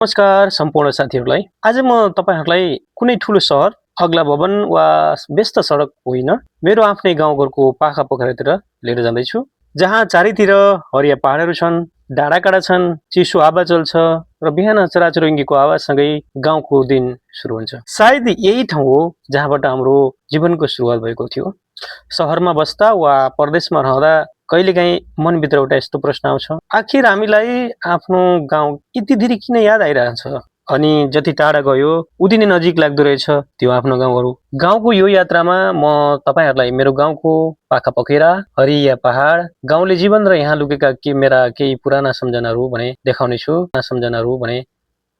नमस्कार सम्पूर्ण साथीहरूलाई। आज म तपाईहरुलाई कुनै ठूलो सहर, अग्ला भवन वा व्यस्त सडक होइन, मेरो आफ्नै गाउँघरको पाखा पोखरातिर लिएर जाँदैछु। जहाँ चारैतिर हरिया पहाडहरू छन्, डाँडाकाँडा छन्, चिसो हावा चल्छ र बिहान चराचुरुङ्गीको आवाजसँगै गाउँको दिन सुरु हुन्छ। सायद यही ठाउँ हो जहाँबाट हाम्रो जीवनको सुरुवात भएको थियो। सहरमा बस्दा वा परदेशमा रहँदा कहिलेकाहीँ मनभित्र एउटा यस्तो प्रश्न आउँछ, आखिर हामीलाई आफ्नो गाउँ यति धेरै किन याद आइरहन्छ? अनि जति टाढा गयो उति नै नजिक लाग्दो रहेछ त्यो आफ्नो गाउँहरू। गाउँको यो यात्रामा म तपाईहरुलाई मेरो गाउँको पाखा पोखरा, हरिया पहाड, गाउँले जीवन र यहाँ लुकेका मेरा केही पुराना सम्झनाहरू भने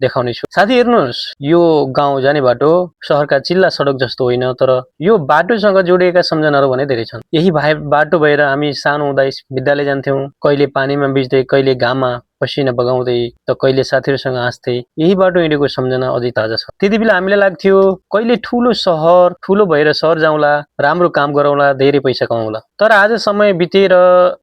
देखाउनेछु। साथी हेर्नुहोस्, यो गाउँ जाने बाटो सहरका चिल्ला सडक जस्तो होइन, तर यो बाटोसँग जोडिएका सम्झनाहरू भने धेरै छन्। यही बाटो भएर हामी सानो हुँदा विद्यालय जान्थ्यौं, कहिले पानीमा भिज्दै, कहिले घाममा पसिना बगाउँदै, त कहिले साथीहरूसँग हाँस्दै। यही बाटो हिँडेको सम्झना अझै ताजा छ। त्यतिबेला हामीलाई लाग्थ्यो कहिले ठूलो भएर सहर जाउँला, राम्रो काम गरौँला, धेरै पैसा कमाउँला। तर आज समय बितेर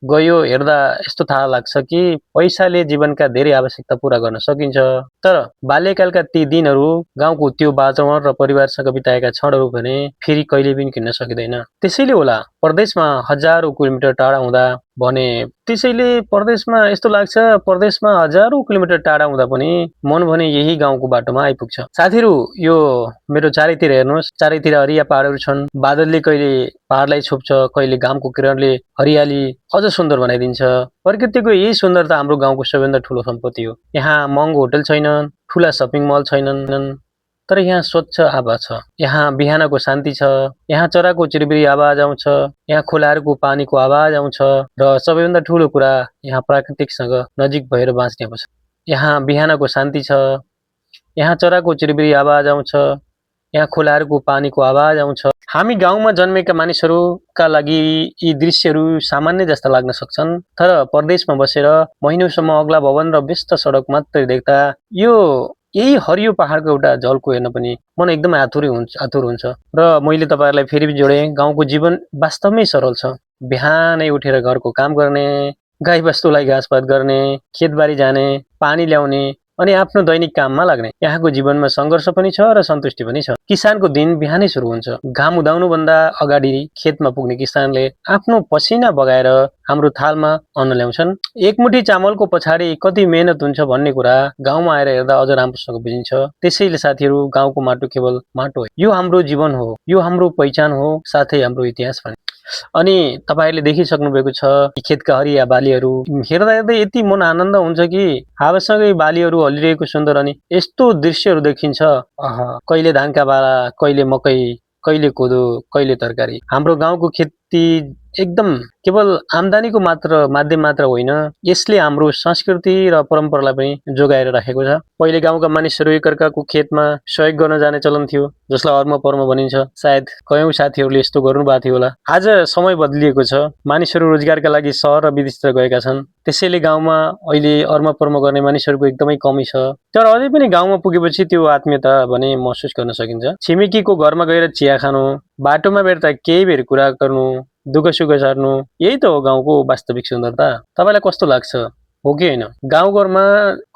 गयो हेर्दा यस्तो थाहा लाग्छ कि पैसाले जीवनका धेरै आवश्यकता पूरा गर्न सकिन्छ, तर बाल्यकालका ती दिनहरू, गाउँको त्यो वातावरण र परिवारसँग बिताएका क्षणहरू भने फेरि कहिले पनि किन्न सकिँदैन। त्यसैले होला परदेशमा हजारौं किलोमिटर टाढा हुँदा भने यस्तो लाग्छ, परदेशमा हजारौं किलोमिटर टाढा हुँदा पनि मन भने यही गाउँको बाटोमा आइपुग्छ। साथीहरू, यो मेरो चारैतिर हेर्नुहोस्, चारैतिर हरिया पहाडहरू छन्। बादलले कहिले पहाडलाई छोप्छ, कहिले घामको किरणले हरियाली अझ सुन्दर बनाइदिन्छ। प्रकृतिको यही सुन्दरता हाम्रो गाउँको सबैभन्दा ठूलो सम्पत्ति हो। यहाँ महँगो होटल छैनन्, ठूला सपिङ मल छैनन्, तर यहाँ स्वच्छ हावा छ, यहाँ बिहानको शान्ति छ, यहाँ चराको चिरबिरी आवाज आउँछ, यहाँ खोलाहरूको पानीको आवाज आउँछ, र सबैभन्दा ठूलो कुरा यहाँ प्राकृतिकसँग नजिक भएर बाँच्ने अवसर। यहाँ बिहानको शान्ति छ, यहाँ चराको चिरबिरी आवाज आउँछ, यहाँ खोलाहरूको पानीको आवाज आउँछ। हामी गाउँमा जन्मेका मानिसहरूका लागि यी दृश्यहरू सामान्य जस्ता लाग्न सक्छन्, तर परदेशमा बसेर महिनौसम्म अग्ला भवन र व्यस्त सडक मात्रै देख्दा यही हरियो पहाडको एउटा झल्को हेर्न पनि मन एकदमै आतुर हुन्छ। र मैले तपाईहरुलाई फेरि पनि जोडे, गाउँको जीवन वास्तवमै सरल छ। बिहानै उठेर घरको काम गर्ने, गाई बस्तुलाई घाँसपात गर्ने, खेतबारी जाने, पानी ल्याउने अनि आफ्नो दैनिक काममा लाग्ने। यहाँको जीवनमा सङ्घर्ष पनि छ र सन्तुष्टि पनि छ। किसानको दिन बिहानै सुरु हुन्छ। घाम उदाउनुभन्दा अगाडि खेतमा पुग्ने किसानले आफ्नो पसिना बगाएर हाम्रो थालमा अन्न ल्याउँछन्। एकमुठी चामलको पछाडि कति मेहनत हुन्छ भन्ने कुरा गाउँमा आएर हेर्दा अझ राम्रोसँग बुझिन्छ। त्यसैले साथीहरू, गाउँको माटो केवल माटो हो, यो हाम्रो जीवन हो, यो हाम्रो पहिचान हो, साथै हाम्रो इतिहास पनि। अनि तपाईहरुले देखिसक्नु भएको छ कि खेतका हरिया बालीहरू हेर्दा यति मन आनन्द हुन्छ कि हावासँगै बालीहरू हल्लिरहेको सुन्दर, अनि यस्तो दृश्यहरू देखिन्छ। कहिले धानका बाला, कहिले मकै, कहिले कोदो, कहिले तरकारी। हाम्रो गाउँको खेती एकदम केवल आम्दानीको माध्यम मात्र होइन, यसले हाम्रो संस्कृति र परम्परालाई पनि जोगाएर राखेको छ। पहिले गाउँका मानिसहरू एकअर्काको खेतमा सहयोग गर्न जाने चलन थियो, जसलाई अर्म पर्म भनिन्छ। सायद कयौं साथीहरूले यस्तो गर्नुभएको थियो होला। आज समय बदलिएको छ, मानिसहरू रोजगारका लागि सहर र विदेशतिर गएका छन्। त्यसैले गाउँमा अहिले अर्म पर्म गर्ने मानिसहरूको एकदमै कमी छ। तर अझै पनि गाउँमा पुगेपछि त्यो आत्मीयता भने महसुस गर्न सकिन्छ। छिमेकीको घरमा गएर चिया खानु, बाटोमा भेट्दा केही बेर कुरा गर्नु, दुःख सुख सार्नु, यही त हो गाउँको वास्तविक सुन्दरता। तपाईलाई कस्तो लाग्छ, हो कि होइन? गाउँघरमा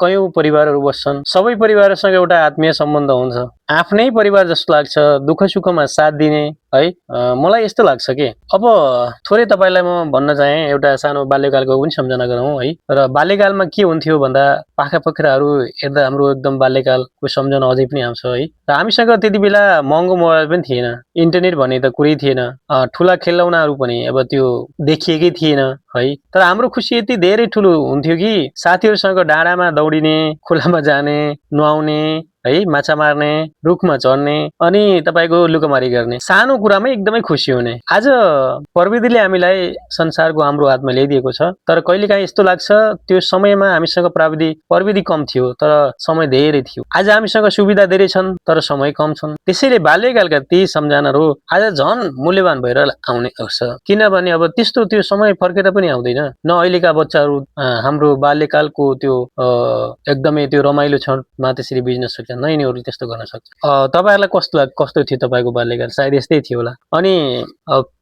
कयौं परिवारहरू बस्छन्, सबै परिवारसँग एउटा आत्मीय सम्बन्ध हुन्छ, आफ्नै परिवार जस्तो लाग्छ, दुःख सुखमा साथ दिने है। मलाई यस्तो लाग्छ कि अब थोरै तपाईलाई म भन्न चाहे, एउटा सानो बाल्यकालको पनि सम्झना गरौँ है। र बाल्यकालमा के हुन्थ्यो भन्दा पाखा पोखराहरू हेर्दा हाम्रो एकदम बाल्यकालको सम्झना अझै पनि आउँछ है। र हामीसँग त्यति बेला महँगो मोबाइल पनि थिएन, इन्टरनेट भन्ने त कुरै थिएन, ठूला खेलौनाहरू पनि अब त्यो देखिएकै थिएन है। तर हाम्रो खुसी यति धेरै ठूलो हुन्थ्यो कि साथीहरूसँग डाँडामा दौडिने, खोलामा जाने, नुहाउने है, माछा मार्ने, रुखमा चढ्ने अनि तपाईको लुकामारी गर्ने, सानो कुरामै एकदमै खुसी हुने। आज प्रविधिले हामीलाई संसारको हाम्रो हातमा ल्याइदिएको छ, तर कहिलेकाहीँ यस्तो लाग्छ त्यो समयमा हामीसँग प्रविधि कम थियो, तर समय धेरै थियो। आज हामीसँग सुविधा धेरै छन्, तर समय कम छन्। त्यसैले बाल्यकालका ती सम्झनाहरू आज झन् मूल्यवान भएर आउने गर्छ, किनभने अब त्यस्तो त्यो समय फर्केर पनि आउँदैन। न अहिलेका बच्चाहरू हाम्रो बाल्यकालको त्यो एकदमै त्यो रमाइलो क्षणमा त्यसरी बिज्न सक्छन्, न यिनीहरूले त्यस्तो गर्न सक्छ। तपाईँहरूलाई कस्तो थियो तपाईँको बाल्यकाल? सायद यस्तै थियो होला। अनि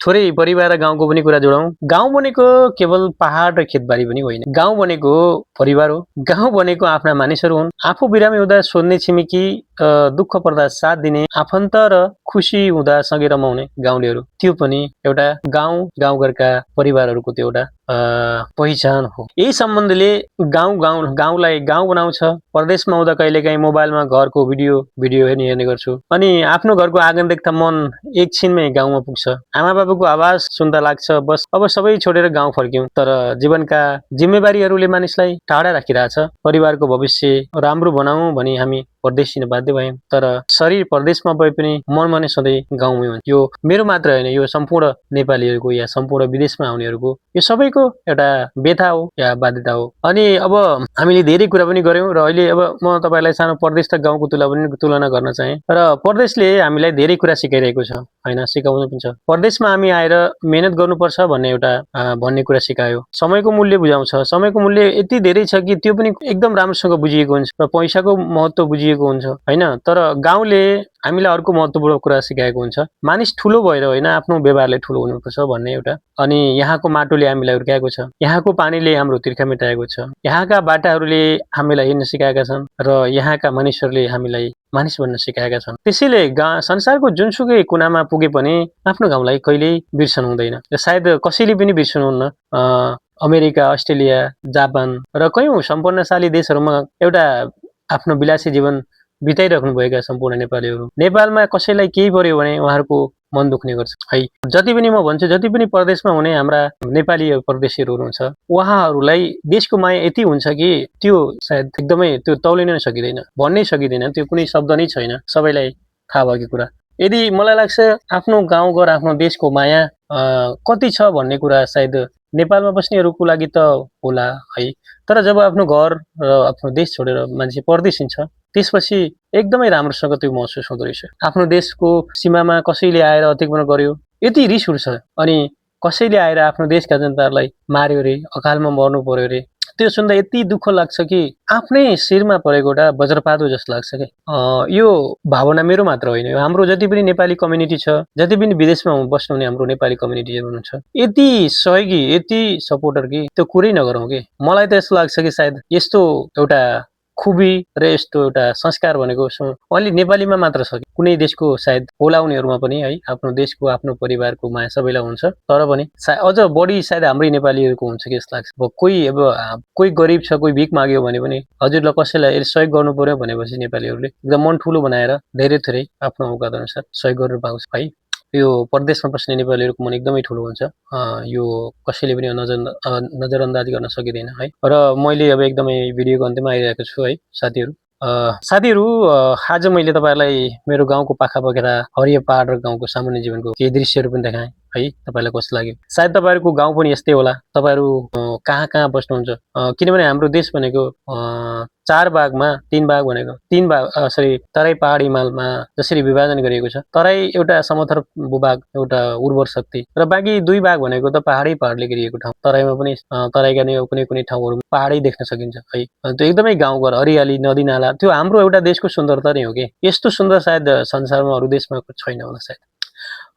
थोरै परिवार र गाउँको पनि कुरा जोडौँ। गाउँ भनेको केवल पहाड र खेतबारी पनि होइन। गाउँ भनेको परिवार हो। गाउँ भनेको आफ्ना मानिसहरू हुन्। आफू बिरामी हुँदा सोध्ने छिमेकी, दुःख पर्दा साथ दिने आफन्त र खुसी हुँदा सँगै रमाउने गाउँलेहरू, त्यो पनि एउटा गाउँघरका परिवारहरूको त्यो एउटा पहिचान हो। यही सम्बन्धले गाउँलाई गाउँ बनाउँछ। परदेशमा हुँदा कहिलेकाहीँ मोबाइलमा घरको भिडियो हेर्ने गर्छु, अनि आफ्नो घरको आँगन देख्दा मन एकछिनमै गाउँमा पुग्छ। आमा बाबुको आवाज सुन्दा लाग्छ बस अब सबै छोडेर गाउँ फर्क्यौं। तर जीवनका जिम्मेवारीहरूले मानिसलाई टाढा राखिरहेछ। परिवारको भविष्य राम्रो बनाऊ भनी हामी परदेश हिँड्न बाध्य भयौँ। तर शरीर परदेशमा भए पनि मन भने सधैँ गाउँमै हुन्छ। यो मेरो मात्र होइन, यो सम्पूर्ण नेपालीहरूको या सम्पूर्ण विदेशमा आउनेहरूको यो सबैको एउटा व्यथा हो या बाध्यता हो। अनि अब हामीले धेरै कुरा पनि गर्यौं र अहिले अब म तपाईँलाई सानो परदेश र गाउँको तुलना गर्न चाहे। र परदेशले हामीलाई धेरै कुरा सिकाइरहेको छ हैन, सिकाउनु पनि छ। परदेशमा हामी आएर मेहनत गर्नुपर्छ भन्ने कुरा सिकायो। समयको मूल्य बुझाउँछ। समयको मूल्य यति धेरै छ कि त्यो पनि एकदम राम्रोसँग बुझिएको हुन्छ र पैसाको महत्त्व बुझिएको हुन्छ हैन। तर गाउँले हामीलाई अर्को महत्त्वपूर्ण कुरा सिकाएको हुन्छ। मानिस ठुलो भएर होइन, आफ्नो व्यवहारले ठुलो हुनुपर्छ भन्ने एउटा। अनि यहाँको माटोले हामीलाई हुर्काएको छ। यहाँको पानीले हाम्रो तिर्खा मेटाएको छ। यहाँका बाटाहरूले हामीलाई हिँड्न सिकाएका छन् र यहाँका मानिसहरूले हामीलाई मानिस बन्न सिकाएका छन्। त्यसैले संसारको जुनसुकै कुनामा पुगे पनि आफ्नो गाउँलाई कहिल्यै बिर्सनु हुँदैन र सायद कसैले पनि बिर्सनुहुन्न। अमेरिका, अस्ट्रेलिया, जापान र कयौं सम्पन्नशाली देशहरूमा एउटा आफ्नो विलासी जीवन बिताइराख्नुभएका सम्पूर्ण नेपालीहरू, नेपालमा कसैलाई केही पर्यो भने उहाँहरूको मन दुख्ने गर्छ है। जति पनि म भन्छु, जति पनि परदेशमा हुने हाम्रा नेपाली परदेशीहरू हुनुहुन्छ, उहाँहरूलाई देशको माया यति हुन्छ कि त्यो सायद एकदमै त्यो तौलिन सकिँदैन, भन्नै सकिँदैन। त्यो कुनै शब्द नै छैन, सबैलाई थाहा भएको कुरा। यदि मलाई लाग्छ आफ्नो गाउँघर, आफ्नो देशको माया कति छ भन्ने कुरा सायद नेपालमा बस्नेहरूको लागि त होला है। तर जब आफ्नो घर र आफ्नो देश छोडेर मान्छे परदेश हिँड्छ, त्यसपछि एकदमै राम्रोसँग त्यो महसुस हुँदो रहेछ। आफ्नो देशको सीमामा कसैले आएर अतिक्रमण गर्यो, यति रिस उठ्छ। अनि कसैले आएर आफ्नो देशका जनताहरूलाई मार्यो रे, अकालमा मर्नु पर्यो रे, त्यो सुन्दा यति दुःख लाग्छ कि आफ्नै शिरमा परेको एउटा वज्रपात जस्तो लाग्छ कि। यो भावना मेरो मात्र होइन, यो हाम्रो जति पनि नेपाली कम्युनिटी छ, जति पनि विदेशमा बस्नुहुने हाम्रो नेपाली कम्युनिटीहरू हुनुहुन्छ, यति सहयोगी, यति सपोर्टर कि त्यो कुरै नगरौँ कि। मलाई त यस्तो लाग्छ कि सायद यस्तो एउटा खुबी र यस्तो एउटा संस्कार भनेको अलि नेपालीमा मात्र छ। कुनै देशको सायद होला उनीहरूमा पनि है, आफ्नो देशको, आफ्नो परिवारको माया सबैलाई हुन्छ। तर पनि अझ बढी सायद हाम्रै नेपालीहरूको हुन्छ कि जस्तो लाग्छ। कोही गरिब छ, कोही भिख माग्यो भने पनि हजुरलाई कसैलाई सहयोग गर्नु पर्यो भनेपछि नेपालीहरूले एकदम मन ठुलो बनाएर धेरै थोरै आफ्नो औकात अनुसार सहयोग गर्नु पाउँछ है। यो परदेशमा बस्ने नेपालीहरूको मन एकदमै ठुलो हुन्छ। यो कसैले पनि नजरअन्दाज गर्न सकिँदैन है। र मैले अब एकदमै भिडियोको अन्त्यमा आइरहेको छु है साथीहरू। आज मैले तपाईँहरूलाई मेरो गाउँको पाखा पखेरा हरियो पहाड र गाउँको सामान्य जीवनको केही दृश्यहरू पनि देखाएँ है। तपाईँलाई कस्तो लाग्यो? सायद तपाईँहरूको गाउँ पनि यस्तै होला। तपाईँहरू कहाँ कहाँ बस्नुहुन्छ? किनभने हाम्रो देश भनेको 4 भागमा 3 भाग भनेको तराई पहाड हिमालमा जसरी विभाजन गरिएको छ, तराई एउटा समथर भूभाग, एउटा उर्वर शक्ति, र बाँकी 2 भाग भनेको त पहाडले घेरिएको ठाउँ। तराईमा पनि तराईका कुनै ठाउँहरूमा पहाडै देख्न सकिन्छ है। त्यो एकदमै गाउँघर, हरियाली, नदी नाला, त्यो हाम्रो एउटा देशको सुन्दरता नै हो कि। यस्तो सुन्दर सायद संसारमा अरू देशमा छैन होला सायद।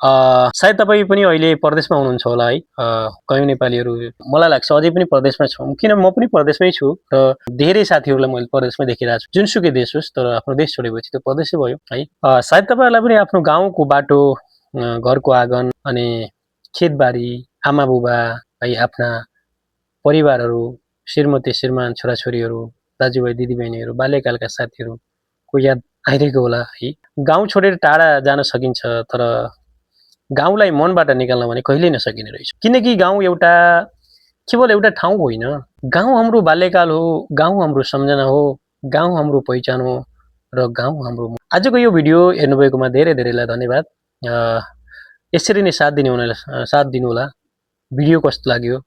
सायद तपाईँ पनि अहिले परदेशमा हुनुहुन्छ होला है। कयौं नेपालीहरू मलाई लाग्छ अझै पनि परदेशमा छौँ, किन म पनि परदेशमै छु र धेरै साथीहरूलाई मैले परदेशमै देखिरहेको छु। जुनसुकै देश होस्, तर आफ्नो देश छोडेपछि त्यो परदेशै भयो है। सायद तपाईँहरूलाई पनि आफ्नो गाउँको बाटो, घरको आँगन अनि खेतबारी, आमा बुबा है, आफ्ना परिवारहरू, श्रीमती श्रीमान, छोराछोरीहरू, दाजुभाइ दिदीबहिनीहरू, बाल्यकालका साथीहरूको याद आइरहेको होला है। गाउँ छोडेर टाढा जान सकिन्छ, तर गाउँलाई मनबाट निकाल्न भने कहिल्यै नसकिने रहेछ। किनकि गाउँ केवल एउटा ठाउँ होइन। गाउँ हाम्रो बाल्यकाल हो, गाउँ हाम्रो सम्झना हो, गाउँ हाम्रो पहिचान हो र गाउँ हाम्रो। आजको यो भिडियो हेर्नुभएकोमा धेरै धेरैलाई धन्यवाद। यसरी नै साथ दिनु होला। भिडियो कस्तो लाग्यो?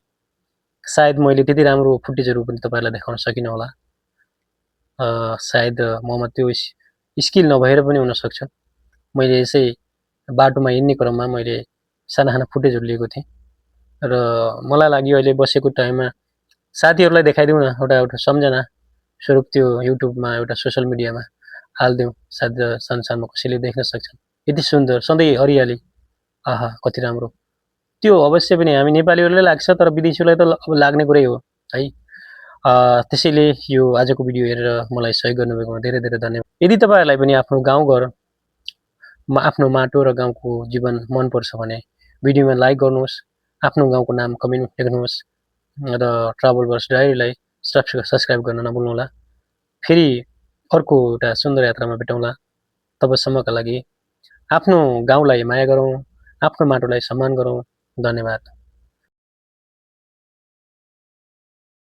सायद मैले त्यति राम्रो फुटेजहरू पनि तपाईँहरूलाई देखाउन सकिनँ होला। सायद ममा त्यो स्किल नभएर पनि हुनसक्छ। मैले यसै बाटोमा हिँड्ने क्रममा मैले साना फुटेजहरू लिएको थिएँ र मलाई लाग्यो अहिले बसेको टाइममा साथीहरूलाई देखाइदिउँ न, एउटा सम्झना स्वरूप त्यो युट्युबमा, एउटा सोसल मिडियामा हालिदिउँ, सायद संसारमा कसैले देख्न सक्छन्। यति सुन्दर सधैँ हरियाली, आहा! कति राम्रो। त्यो अवश्य पनि हामी नेपालीहरूलाई लाग्छ, तर विदेशीलाई त अब लाग्ने कुरै हो है। त्यसैले यो आजको भिडियो हेरेर मलाई सहयोग गर्नुभएकोमा धेरै धेरै धन्यवाद। यदि तपाईँहरूलाई पनि आफ्नो गाउँघर, आफ्नो माटो र गाउँको जीवन मनपर्छ भने भिडियोमा लाइक गर्नुहोस्, आफ्नो गाउँको नाम कमेन्ट लेख्नुहोस् र ट्राभल बर्स डायरीलाई सब्सक्राइब गर्न नभुल्नुहोला। फेरि अर्को एउटा सुन्दर यात्रामा भेटौँला। तबसम्मका लागि आफ्नो गाउँलाई माया गरौँ, आफ्नो माटोलाई सम्मान गरौँ। धन्यवाद।